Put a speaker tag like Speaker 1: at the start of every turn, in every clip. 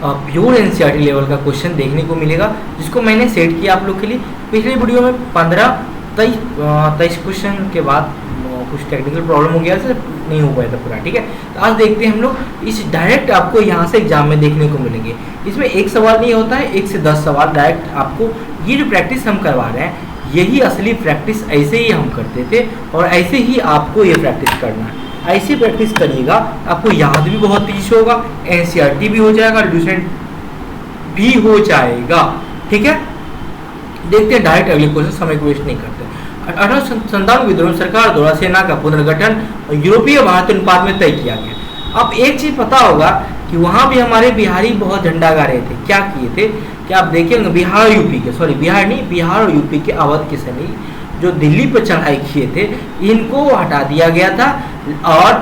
Speaker 1: Pure NCERT level का question देखने को मिलेगा, जिसको मैंने सेट किया आप लोग के लिए। पिछले वीडियो में 23 क्वेश्चन के बाद कुछ टेक्निकल प्रॉब्लम हो गया, से नहीं हो पाया था पूरा, ठीक है। तो आज देखते हैं हम लोग इस डायरेक्ट आपको यहाँ से एग्जाम में देखने को मिलेंगे। इसमें एक सवाल नहीं होता है, 1 से 10 सवाल डायरेक्ट आपको। ये जो प्रैक्टिस हम करवा रहे हैं यही असली प्रैक्टिस, ऐसे ही हम करते थे और ऐसे ही आपको ये प्रैक्टिस करना है। ऐसी प्रैक्टिस करिएगा, आपको याद भी बहुत तेज होगा, एनसीईआरटी भी हो जाएगा, लूसेंट भी हो जाएगा, ठीक है। देखते हैं डायरेक्ट अगले क्वेश्चन, समय को वेस्ट नहीं करते। 1897 विद्रोह सरकार द्वारा सेना का पुनर्गठन यूरोपीय भारत अनुपात में तय किया गया। अब एक चीज पता होगा कि वहां भी हमारे बिहारी बहुत झंडा गा रहे थे। क्या किए थे कि आप देखेंगे, बिहार और यूपी के, सॉरी बिहार नहीं, बिहार और यूपी के अवध के सैनिक जो दिल्ली पर चढ़ाई किए थे, इनको हटा दिया गया था और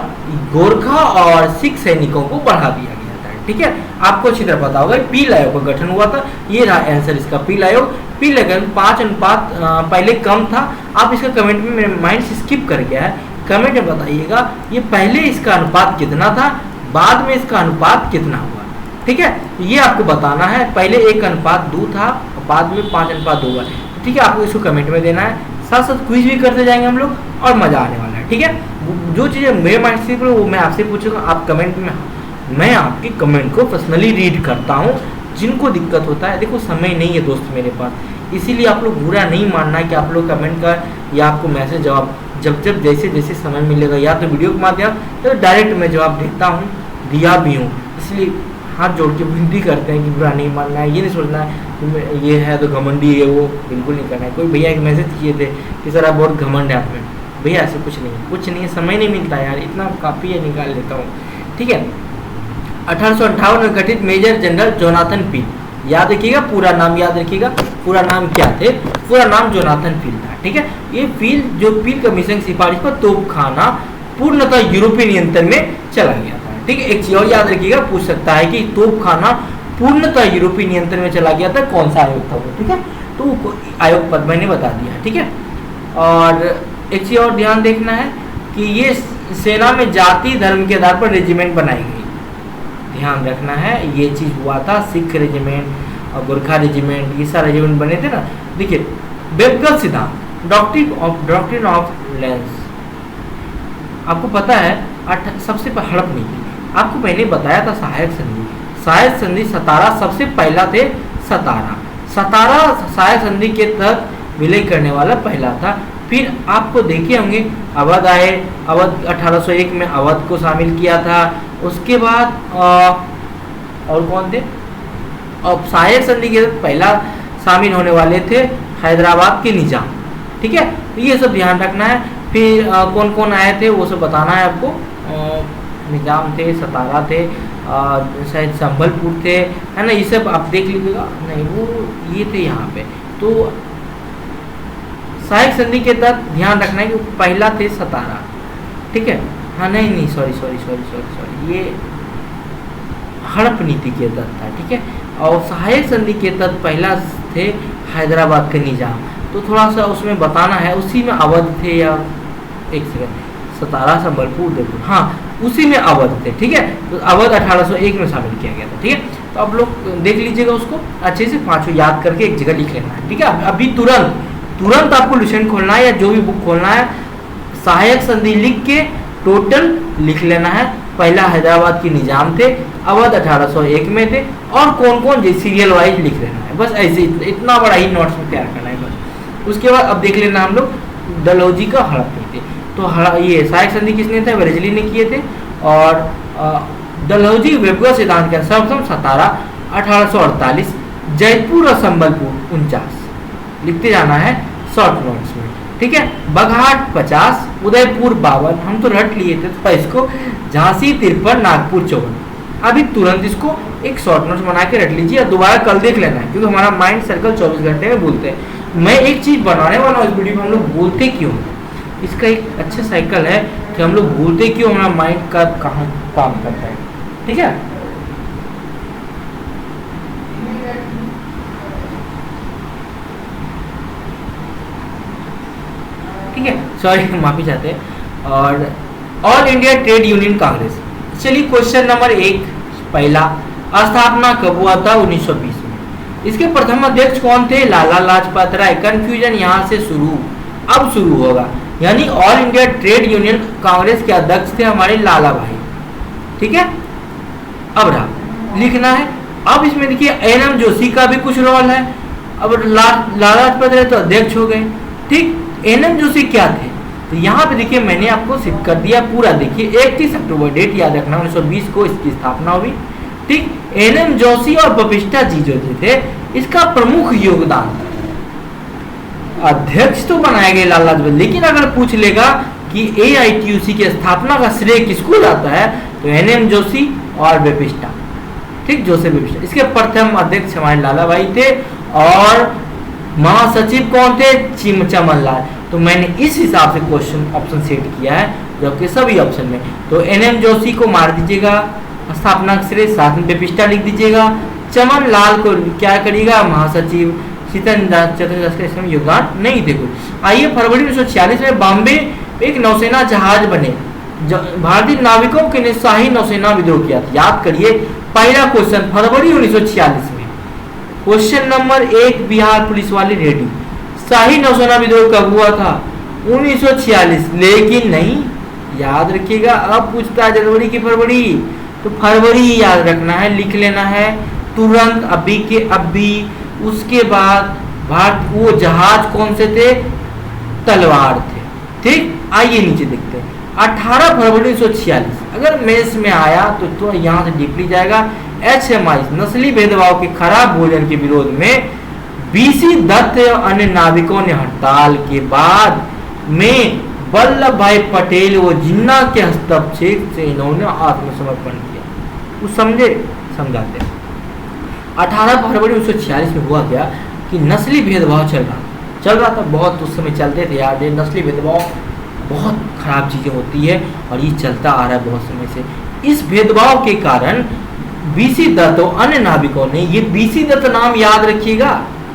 Speaker 1: गोरखा और सिख सैनिकों को बढ़ा दिया गया था, ठीक है। आपको अच्छी तरह पता होगा पील आयोग का गठन हुआ था। ये रहा आंसर इसका, पील आयोग। पील आयोग 5 अनुपात पहले कम था। आप इसका कमेंट में, मेरे माइंड से स्किप कर गया है, कमेंट में बताइएगा ये पहले इसका अनुपात कितना था, बाद में इसका अनुपात कितना हुआ, ठीक है। ये आपको बताना है, पहले 1:2 था और बाद में 5:2 हुआ, ठीक है। आपको इसको कमेंट में देना है, साथ साथ क्विज भी करते जाएंगे हम लोग और मजा आने वाला है, ठीक है। जो चीज़ें मेरे माइंड से वो मैं आपसे पूछूंगा, आप कमेंट में, मैं आपके कमेंट को पर्सनली रीड करता हूँ। जिनको दिक्कत होता है, देखो समय नहीं है दोस्त मेरे पास, इसीलिए आप लोग बुरा नहीं मानना है कि आप लोग कमेंट का या आपको मैसेज जवाब जब जैसे जैसे समय मिलेगा, या तो वीडियो के माध्यम या तो डायरेक्ट मैं जवाब देता हूँ, दिया भी हूँ। इसलिए हाथ जोड़ के विनती करते हैं कि बुरा नहीं मानना है, ये नहीं सोचना है कि ये है तो घमंडी है, वो बिल्कुल नहीं करना है। कोई भैया एक मैसेज किए थे कि सर आप बहुत घमंड है आप में, भैया ऐसे कुछ नहीं है, समय नहीं मिलता यार, इतना काफ़ी है, निकाल लेता हूँ, ठीक है। 1858 में गठित मेजर जनरल जोनाथन पील, याद रखिएगा पूरा नाम, याद रखिएगा पूरा नाम क्या थे, पूरा नाम जोनाथन पील था, ठीक है। ये पील कमीशन की सिफारिश पर तोपखाना पूर्णतः यूरोपीय नियंत्रण में चला गया था, ठीक है। एक चीज और याद रखिएगा, पूछ सकता है कि तोपखाना पूर्णतः यूरोपीय नियंत्रण में चला गया था, कौन सा आयोग था वो, ठीक है। तो आयोग पद मैंने बता दिया, ठीक है। और एक चीज और ध्यान देखना है कि ये सेना में जाति धर्म के आधार पर रेजिमेंट बनाई गई, ध्यान रखना है। ये चीज हुआ था, सिख रेजिमेंट और गोरखा रेजिमेंट, ये सारे रेजिमेंट बने थे ना। देखिए बेबगल सिद्धांत, डॉक्ट्रिन ऑफ लेंस, आपको पता है सबसे हड़प नहीं थी, आपको मैंने बताया था सहायक संधि सतारा सबसे पहला थे। सतारा सहायक संधि के तहत विलय करने वाला पहला था। फिर आपको देखे होंगे अवध आए, अवध 1801 में अवध को शामिल किया था। उसके बाद और कौन थे, अब सहायक संधि के तहत पहला शामिल होने वाले थे हैदराबाद के निजाम, ठीक है। तो ये सब ध्यान रखना है। फिर कौन कौन आए थे वो सब बताना है आपको। निजाम थे, सतारा थे, शायद संबलपुर थे, है ना, ये सब आप देख लीजिएगा। नहीं वो ये थे यहाँ पे। तो सहायक संधि के तहत ध्यान रखना है कि पहला थे सतारा, ठीक है। हाँ नहीं सॉरी, ये हड़प नीति के तहत था, ठीक है। और सहायक संधि के तहत पहला थे हैदराबाद के निजाम, तो थोड़ा सा उसमें बताना है। उसी में अवध थे, या एक सेकंड, सतारा संबलपुर देखो, हाँ उसी में अवध थे, ठीक है। तो अवध 1801 में शामिल किया गया था, ठीक है। तो आप लोग देख लीजिएगा उसको अच्छे से, 5 याद करके एक जगह लिख लेना है, ठीक है। अभी तुरंत आपको लूसेंट खोलना है या जो भी बुक खोलना है, सहायक संधि लिख के टोटल लिख लेना है। पहला हैदराबाद के निजाम थे, अवध 1801 में थे, और कौन कौन जो सीरियल वाइज लिख लेना है, बस ऐसे इतना बड़ा ही नोट्स में तैयार करना है बस। उसके बाद अब देख लेना हम लोग डलहौजी का हड़प नीति। तो ये सहायक संधि किसने थे, वेलेस्ली ने किए थे। और डलहौजी वेबगल सिद्धांत के अनुसार सर्वप्रथम सतारा 1848, जयपुर और संबलपुर 49, लिखते जाना है शॉर्ट नोट्स में, ठीक है। बघाट 50, उदयपुर 52, हम तो रट लिए थे तो इसको, झांसी 53, नागपुर 54। अभी तुरंत इसको एक शॉर्ट नोट्स बना के रट लीजिए और दोबारा कल देख लेना है, क्योंकि हमारा माइंड सर्कल 24 घंटे में भूलते हैं। मैं एक चीज बनाने वाला हूँ इस वीडियो में, हम लोग भूलते क्यों, इसका एक अच्छा साइकिल है कि हम लोग भूलते क्यों, हमारा माइंड का कहाँ काम करता है, ठीक है। ठीक है, सॉरी माफी चाहते हैं। और all India trade union Congress, चलिए क्वेश्चन नंबर 1 पहला, स्थापना कब हुआ था? 1920 में। इसके प्रथम अध्यक्ष कौन थे? लाला लाजपत राय। कंफ्यूजन यहाँ से शुरू, अब शुरू होगा। यानी all India trade union Congress के अध्यक्ष थे हमारे लाला भाई। ठीक है, अब रहा लिखना है। अब इसमें देखिए एन.एम. जोशी का भी कुछ रोल है। अब लाला लाजपत राय तो अध्यक्ष हो गए। ठीक, एन.एम. जोशी क्या थे? तो यहाँ पे देखिए मैंने आपको सिद्ध कर दिया पूरा। देखिए 31 अक्टूबर डेट याद रखना, 1920 को इसकी स्थापना हुई। ठीक, एन.एम. जोशी और बपिष्टा जी जो थे इसका प्रमुख योगदान। अध्यक्ष तो बनाए गए लाला लाजपत, लेकिन अगर पूछ लेगा कि AITUC की स्थापना का श्रेय किसको जाता है तो एन.एम. जोशी और बपिष्टा। ठीक, जोसेफ बपिष्टा। इसके प्रथम अध्यक्ष हमारे लाला भाई थे और महासचिव कौन थे? चमन लाल। तो मैंने इस हिसाब से क्वेश्चन ऑप्शन सेट किया है, जबकि सभी ऑप्शन में। तो एन.एम. जोशी को मार दीजिएगा, स्थापना श्रेय, साथ में बपिष्टा लिख दीजिएगा। चमन लाल को क्या करिएगा? महासचिव। चतुर्दास का इसमें योगदान नहीं थे कुछ। आइए, फरवरी 1946 में बॉम्बे एक नौसेना जहाज बने। भारतीय नाविकों के ने शाही नौसेना विद्रोह किया था। याद करिए, पहला क्वेश्चन फरवरी 1946 में। क्वेश्चन नंबर 1, बिहार पुलिस वाली रेडी। शाही नौसेना विद्रोह कब हुआ था? 1946। लेकिन नहीं, याद रखिएगा, अब पूछता है जनवरी की फरवरी, तो फरवरी याद रखना है, लिख लेना है तुरंत, अभी के अभी। उसके बाद भारत वो जहाज कौन से थे? तलवार थे। ठीक, आइए नीचे देखते हैं। 18 फरवरी 1946 अगर मेंस में आया तो यहाँ से डीपली जाएगा। HMI नस्ली भेदभाव के खराब भोजन के विरोध में BC दत्त और अन्य नाविकों ने हड़ताल के बाद में वल्लभ भाई पटेल व जिन्ना के हस्तक्षेप से इन्होंने आत्मसमर्पण किया। कुछ समझे? समझाते हैं। 18 फरवरी 1946 में हुआ क्या कि नस्ली भेदभाव चल रहा था। बहुत उस समय चलते थे यार, ये नस्ली भेदभाव बहुत खराब चीज़ें होती है और ये चलता आ रहा है बहुत समय से। इस भेदभाव के कारण BC दत्त और अन्य नाविकों ने, ये BC दत्त नाम याद रखिएगा,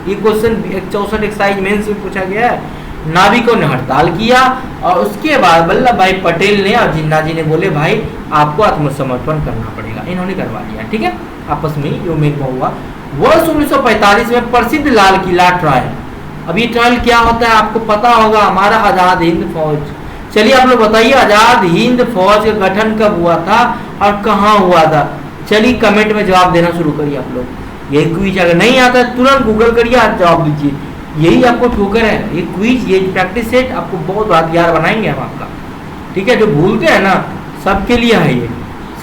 Speaker 1: ये क्वेश्चन 64 एक्साइज मेंस में पूछा गया है। नाविकों ने हड़ताल किया और उसके बाद वल्लभ भाई पटेल ने और जिन्ना जी ने बोले भाई आपको आत्मसमर्पण करना पड़ेगा। इन्होंने करवा लिया। ठीक है, आपस में यो मेल हुआ। वर्ष 1945 में प्रसिद्ध लाल किला ट्रायल। अब ये ट्रायल क्या होता है आपको पता होगा, हमारा आजाद हिंद फौज। चलिए आप लोग बताइए, आजाद हिंद फौज का गठन कब हुआ था और कहाँ हुआ था? चलिए कमेंट में जवाब देना शुरू करिए आप लोग। ये क्विज अगर नहीं आता है तुरंत गूगल करिए और जवाब दीजिए। यही आपको ठोकर है, ये क्विज, ये प्रैक्टिस सेट आपको बहुत यादगार बनाएंगे हम आपका। ठीक है, जो भूलते हैं ना सबके लिए है ये।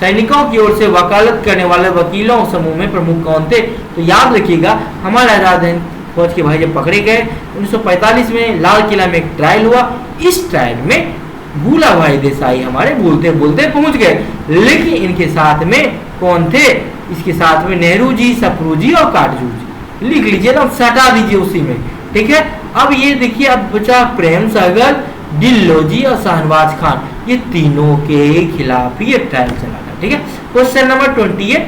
Speaker 1: सैनिकों की ओर से वकालत करने वाले वकीलों समूह में प्रमुख कौन थे? तो याद रखिएगा, हमारे आजाद हिंद फौज के भाई जब पकड़े गए 1945 में लाल किला में एक ट्रायल हुआ। इस ट्रायल में भूला भाई देसाई हमारे बोलते बोलते पहुंच गए, लेकिन इनके साथ में कौन थे? इसके साथ में नेहरू जी, सप्रू जी और काटजू जी। लिख लीजिए ना, सटा दीजिए उसी में। ठीक है, अब ये देखिए, अब बचा प्रेम सागर, डिल्लो जी और शाहनवाज खान। ये तीनों के खिलाफ ये ट्रायल चला था। ठीक है, क्वेश्चन नंबर 28।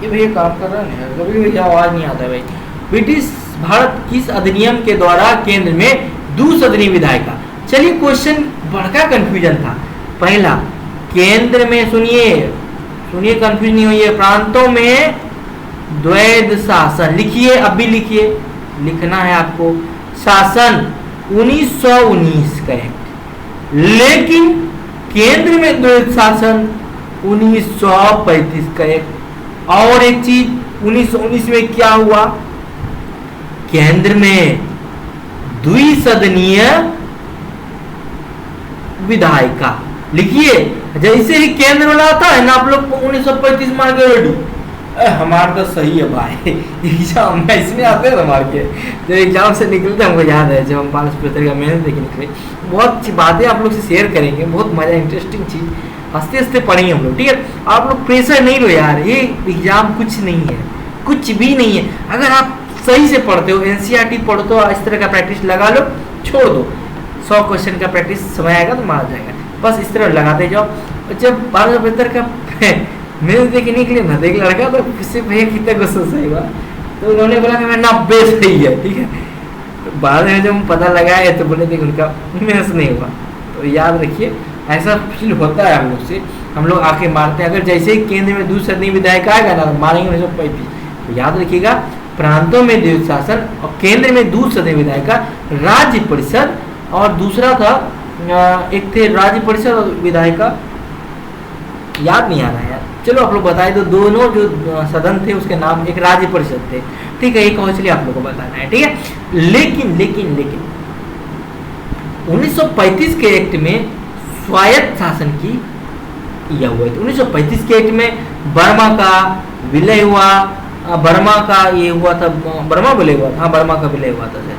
Speaker 1: ये भैया काम कर रहा है, कभी भैया आवाज नहीं आता भाई। ब्रिटिश भारत किस अधिनियम के द्वारा केंद्र में द्विसदनीय विधायिका? चलिए क्वेश्चन बड़का कंफ्यूजन था। पहला, केंद्र में सुनिए कंफ्यूज नहीं होइए, प्रांतों में द्वैध शासन। लिखिए, अभी लिखिए, लिखना है आपको। शासन 1919 करेक्ट, लेकिन केंद्र में द्वैध शासन 1935 करेक्ट। और एक चीज 1919 में क्या हुआ? केंद्र में द्विसदनीय विधायिका। लिखिए, जैसे ही केंद्र वाला आता है ना आप लोग 1935 मार के रेडी। हमारा तो सही है भाई, एग्जाम में इसमें आते हैं हमारे के, जब एग्जाम से निकलते हमको याद है जब हम 575 का मेहनत देखे निकले। बहुत अच्छी बातें आप लोग से शेयर करेंगे, बहुत मजा, इंटरेस्टिंग चीज हंसते हंसते पढ़ेंगे हम लोग। ठीक है, आप लोग प्रेशर नहीं लो यार, ये एग्जाम कुछ नहीं है, कुछ भी नहीं है। अगर आप सही से पढ़ते हो, NCERT पढ़ते हो, इस तरह का प्रैक्टिस लगा लो, छोड़ दो। 100 क्वेश्चन का प्रैक्टिस समय आएगा तो मारा जाएगा, बस इस तरह लगाते जाओ। जब 1275 का मेरे देखने के लिए ना देख लड़का तो उससे भैया कितना गुस्सा सही हुआ, तो उन्होंने बोला कि मैं 90 सही है। ठीक है, तो बाद में जब पता लगाए तो बोले थे उनका मेहनत नहीं हुआ। तो याद रखिए, ऐसा फील होता है हम लोग से, हम लोग आके मारते हैं। अगर जैसे ही केंद्र में दूसरे सदनीय विधायक आएगा ना, तो मारेंगे 1935। तो याद रखिएगा, प्रांतों में द्वैध शासन और केंद्र में दूसरे सदनीय विधायक का राज्य परिषद, और दूसरा था एक थे राज्य परिषद और विधायक का, याद नहीं आ रहा है यार, चलो आप लोग बताए। तो दोनों जो सदन थे उसके नाम एक राज्य परिषद थे, ठीक है, एक और चलिए आप लोग को बताना है, ठीक है। लेकिन लेकिन लेकिन 1935 के एक्ट में स्वायत्त शासन की यह हुआ था। 1935 के एक्ट में बर्मा का विलय हुआ, बर्मा का ये हुआ था, बर्मा विलय हुआ था, हाँ बर्मा का विलय हुआ था सर,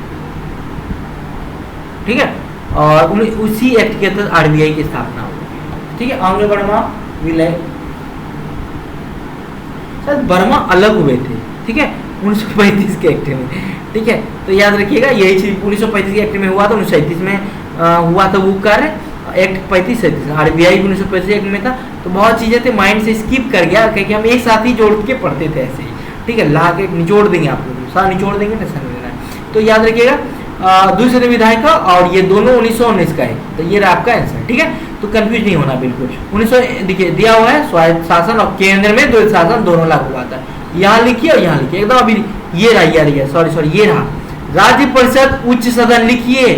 Speaker 1: ठीक है। और उसी एक्ट के तहत आरबीआई की स्थापना हुई, ठीक है। आंग्ल बर्मा विलय, सर बर्मा अलग हुए थे, ठीक है, 1935 के एक्ट में, ठीक है। तो याद रखिएगा यही चीज 1935 के एक्ट में हुआ था, 1937 में हुआ था वो कार्य, एक्ट 35-37 आरबीआई 1935 एक्ट में था। तो बहुत चीजें थे माइंड से स्किप कर गया, क्योंकि हम एक साथ ही जोड़ के पढ़ते थे ऐसे ही, ठीक है। ला के निचोड़ देंगे आप लोग, सारा निचोड़ देंगे, टेंशन नहीं लेना है। तो याद रखिएगा दूसरे विधायक का, और ये दोनों 1919 का है, तो ये रहा आपका आंसर, ठीक है। तो कंफ्यूज नहीं होना बिल्कुल। 1900 देखिए दिया हुआ है स्वायत्त शासन और केंद्र में द्वैध शासन दोनों लागू हुआ था। यहाँ लिखिए और यहाँ लिखिए एकदम, अभी ये रहा, सॉरी ये रहा राज्य परिषद उच्च सदन, लिखिए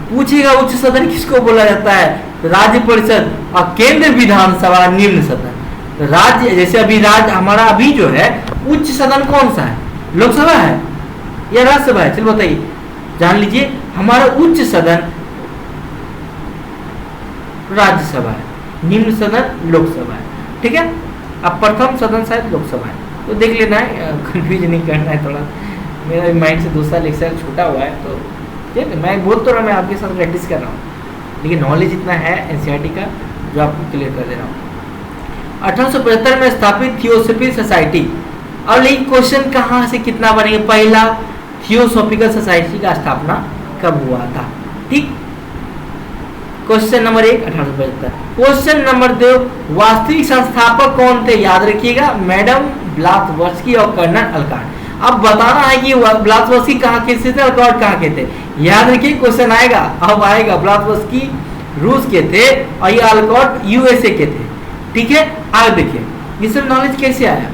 Speaker 1: पूछेगा उच्च सदन किसको बोला जाता है, राज्य परिषद, और केंद्र विधानसभा निम्न सदन। राज्य जैसे अभी राज्य हमारा अभी जो है उच्च सदन कौन सा है, लोकसभा है या राज्यसभा है, चलो बताइए, जान लीजिए। हमारा उच्च सदन राज्यसभा है, निम्न सदन लोकसभा है, ठीक है। अब प्रथम सदन शायद लोकसभा है, तो देख लेना है, कंफ्यूज नहीं करना है। थोड़ा मेरा माइंड से दूसरा लेक्चर छूटा हुआ है, तो ठीक है, मैं बोल तो रहा, मैं आपके साथ प्रैक्टिस कर रहा हूँ, लेकिन नॉलेज इतना है एनसीईआरटी का जो आपको क्लियर कर दे रहा हूँ। 1875 में स्थापित थियोसॉफिकल सोसाइटी। अब लेकिन क्वेश्चन कहाँ से कितना बनेगा, पहला थियोसॉफिकल सोसाइटी का स्थापना कब हुआ था, ठीक। Question number 1 1875। क्वेश्चन नंबर 2 वास्तविक संस्थापक कौन थे, याद रखिएगा मैडम ब्लात्सवर्स्की और कर्नल अलकाट। अब बताना है कि ब्लात्सवर्स्की कहाँ के थे, अलकाट कहाँ के थे, याद रखिए क्वेश्चन आएगा, अब आएगा। ब्लात्सवर्स्की रूस के थे और ये अलकाट यूएसए के थे, ठीक है। आगे देखिए ये सब नॉलेज कैसे आया,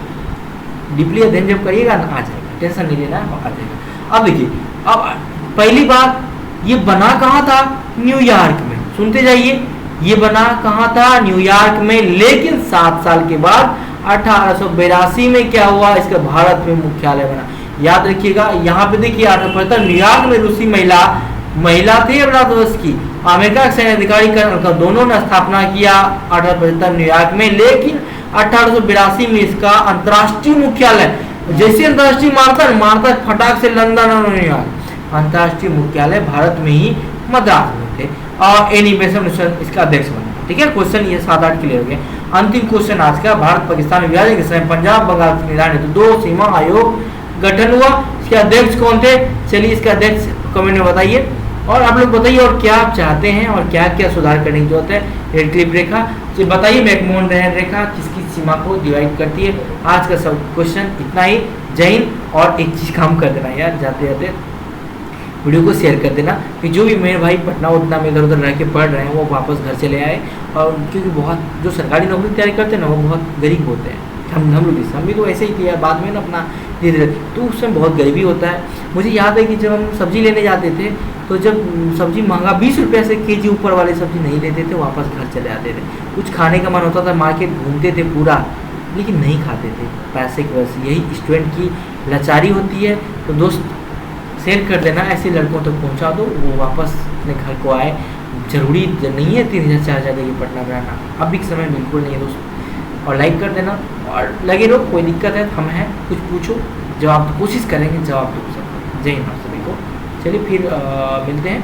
Speaker 1: डीपली अध्ययन जब करिएगा ना आ जाएगा, टेंशन नहीं लेना, आ जाएगा। अब देखिए, अब पहली बात ये बना कहाँ था, न्यूयॉर्क में, सुनते जाइए, ये बना कहाँ था, न्यूयॉर्क में। लेकिन 7 साल के बाद 1882 में क्या हुआ, इसका भारत में मुख्यालय बना। याद रखिएगा यहाँ पे देखिए 1875 न्यूयॉर्क में रूसी महिला थी ब्लात्सवर्स्की, अमेरिका के सैन्य अधिकारी कर्नल, दोनों ने स्थापना किया 1875 न्यूयॉर्क में। लेकिन 1882 में इसका अंतर्राष्ट्रीय मुख्यालय, जैसे अंतर्राष्ट्रीय मारता फटाक से लंदन और न्यूयॉर्क, अंतर्राष्ट्रीय मुख्यालय भारत में ही मद्रास में थे, और एनिमेशन इसका अध्यक्ष बना, ठीक है। क्वेश्चन ये 7-8 क्लियर हो गए। अंतिम क्वेश्चन आज का, भारत पाकिस्तान विभाजन के समय पंजाब बंगाल के निदान हेतु 2 सीमा आयोग गठन हुआ, इसके अध्यक्ष कौन थे, चलिए इसके अध्यक्ष कमेंट में बताइए, और आप लोग बताइए और क्या आप चाहते हैं और क्या क्या सुधार करने की जरूरत है। रेड क्लिप रेखा बताइए, मैकमोहन रेखा किसकी सीमा को डिवाइड करती है। आज का सब क्वेश्चन इतना ही, जय हिंद। और एक चीज काम कर देना यार, जाते जाते वीडियो को शेयर कर देना कि जो भी मेरे भाई पटना उतना में इधर उधर रह के पढ़ रहे हैं वो वापस घर चले आए, और क्योंकि बहुत जो सरकारी नौकरी तैयारी करते हैं ना वो बहुत गरीब होते हैं। हम भी तो ऐसे ही थे यार, बाद में ना अपना धीरे धीरे, तो उसमें बहुत गरीबी होता है। मुझे याद है कि जब हम सब्जी लेने जाते थे, तो जब सब्जी महंगा 20 रुपये से केजी ऊपर वाली सब्जी नहीं लेते थे, वापस घर चले आते थे। कुछ खाने का मन होता था, मार्केट घूमते थे पूरा, लेकिन नहीं खाते थे पैसे की वजह से। यही स्टूडेंट की लाचारी होती है। तो दोस्त शेयर कर देना, ऐसे लड़कों तक पहुंचा दो, वो वापस अपने घर को आए। जरूरी नहीं है 3000-4000 देगी पटना में रहना, अभी के समय बिल्कुल नहीं है दोस्त। और लाइक कर देना और लगे रहो, कोई दिक्कत है हम हैं, कुछ पूछो, जवाब कोशिश करेंगे जवाब दो सब। जय हिंद आप सभी को। चलिए फिर मिलते हैं।